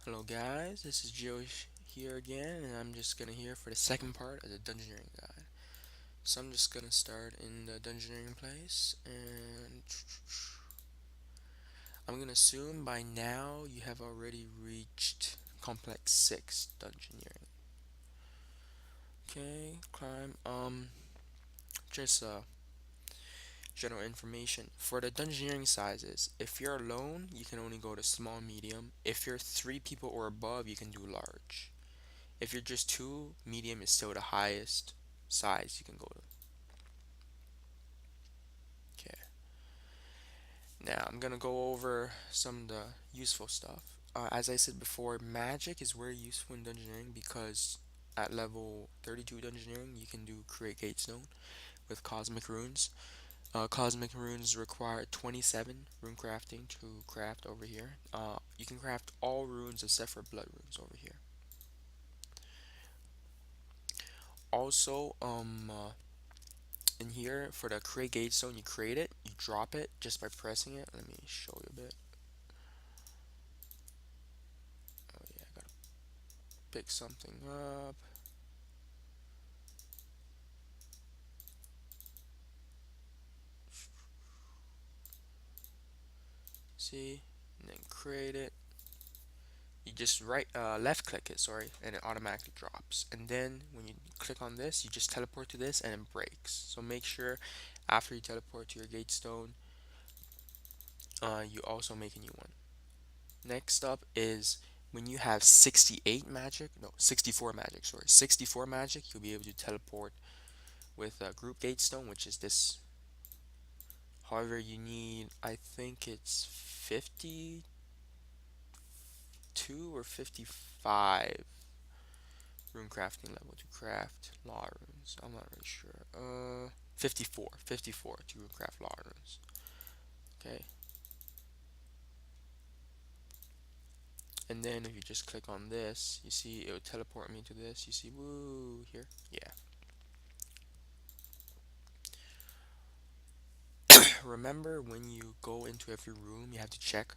Hello guys, this is here again, and I'm just gonna here for the second part of the Dungeoneering guide. So I'm just gonna start in the Dungeoneering place, and I'm gonna assume by now you have already reached Complex 6 Dungeoneering. Okay, climb. Just general information for the Dungeoneering sizes. If you're alone, you can only go to small, medium. If you're three people or above, you can do large. If you're just two, medium is still the highest size you can go to. Okay. Now I'm gonna go over some of the useful stuff. As I said before, magic is very useful in dungeoneering because at level 32 dungeoneering you can do create gatestone with cosmic runes. Cosmic runes require 27 rune crafting to craft over here. You can craft all runes except for blood runes over here. Also, in here for the create gatestone, you create it, you drop it just by pressing it. Let me show you a bit. Oh yeah, I gotta pick something up. See, and then create it. You just left click it, sorry, and it automatically drops. And then when you click on this, you just teleport to this and it breaks. So make sure after you teleport to your gatestone, you also make a new one. Next up is when you have 68 magic, no, 64 magic, sorry, 64 magic, you'll be able to teleport with a group gatestone, which is this. However, you need, I think it's 52 or 55 rune crafting level to craft law runes. I'm not really sure. 54 to craft law runes. Okay, and then if you just click on this, you see it will teleport me to this. You see, woo, here. Yeah. Remember when you go into every room, you have to check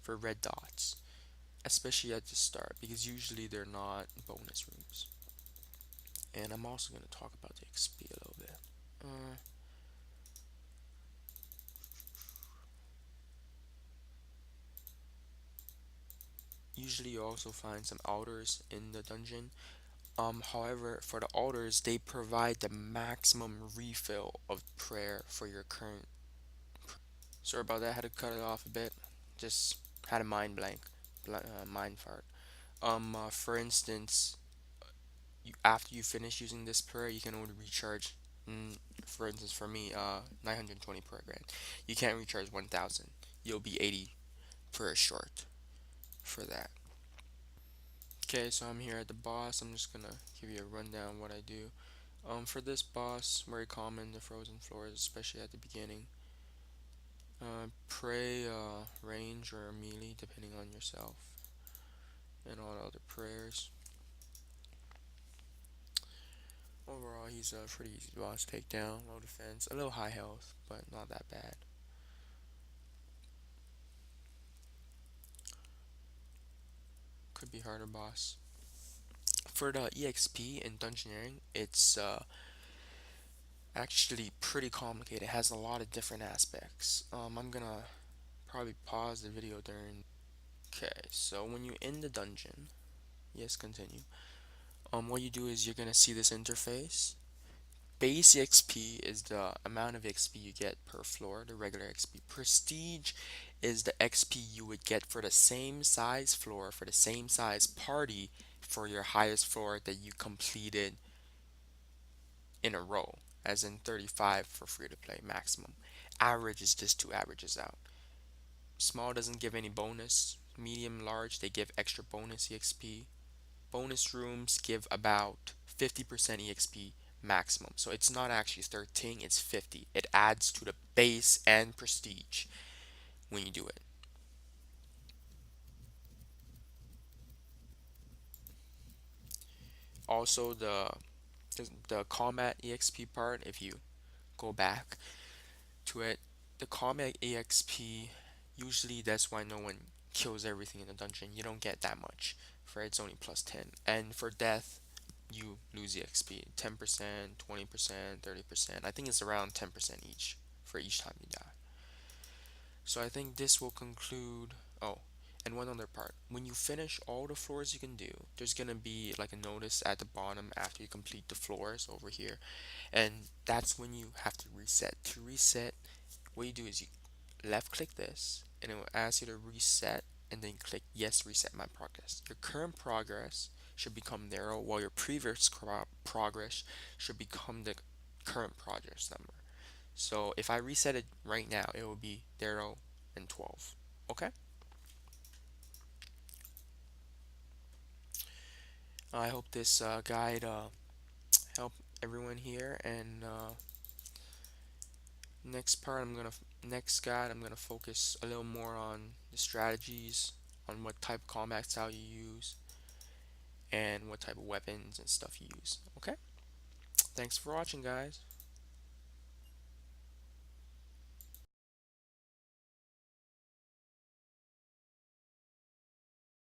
for red dots, especially at the start, because usually they're not bonus rooms. And I'm also going to talk about the XP a little bit. Uh, Usually you also find some altars in the dungeon. However, for the altars, they provide the maximum refill of prayer for your current. Sorry about that, I had to cut it off a bit. Just had a mind blank, mind fart. For instance, after you finish using this prayer, you can only recharge. For instance, for me, 920 prayer grand. You can't recharge 1,000. You'll be 80 prayer short for that. Okay, so I'm here at the boss. I'm just gonna give you a rundown what I do. For this boss, very common, the frozen floors, especially at the beginning. Pray, range or melee, depending on yourself, and all the other prayers. Overall, he's a pretty easy boss to take down. Low defense, a little high health, but not that bad. Could be harder boss. For the EXP in Dungeoneering, it's actually pretty complicated. It has a lot of different aspects. I'm gonna probably pause the video during. Okay, so when you're in the dungeon, yes, continue. What you do is you're gonna see this interface. Base XP is the amount of XP you get per floor, the regular XP. Prestige is the XP you would get for the same size floor, for the same size party, for your highest floor that you completed in a row, as in 35 for free to play maximum. Average is just two averages out. Small doesn't give any bonus. Medium, large, they give extra bonus EXP. Bonus rooms give about 50% EXP maximum. So it's not actually 13, it's 50. It adds to the base and prestige when you do it. Also the combat EXP part, if you go back to it, the combat EXP, usually that's why no one kills everything in the dungeon, you don't get that much. For it's only plus 10. And for death, you lose the XP. 10%, 20%, 30%. I think it's around 10% each for each time you die. So I think this will conclude. Oh, and one other part. When you finish all the floors you can do, there's gonna be like a notice at the bottom after you complete the floors over here. And that's when you have to reset. To reset, what you do is you left click this and it will ask you to reset and then click yes, reset my progress. Your current progress should become 0 while your previous progress should become the current progress number. So if I reset it right now, it will be 0 and 12. Okay? I hope this guide helped everyone here. And next guide I'm gonna focus a little more on the strategies, on what type of combat style you use, and what type of weapons and stuff you use. Okay? Thanks for watching, guys.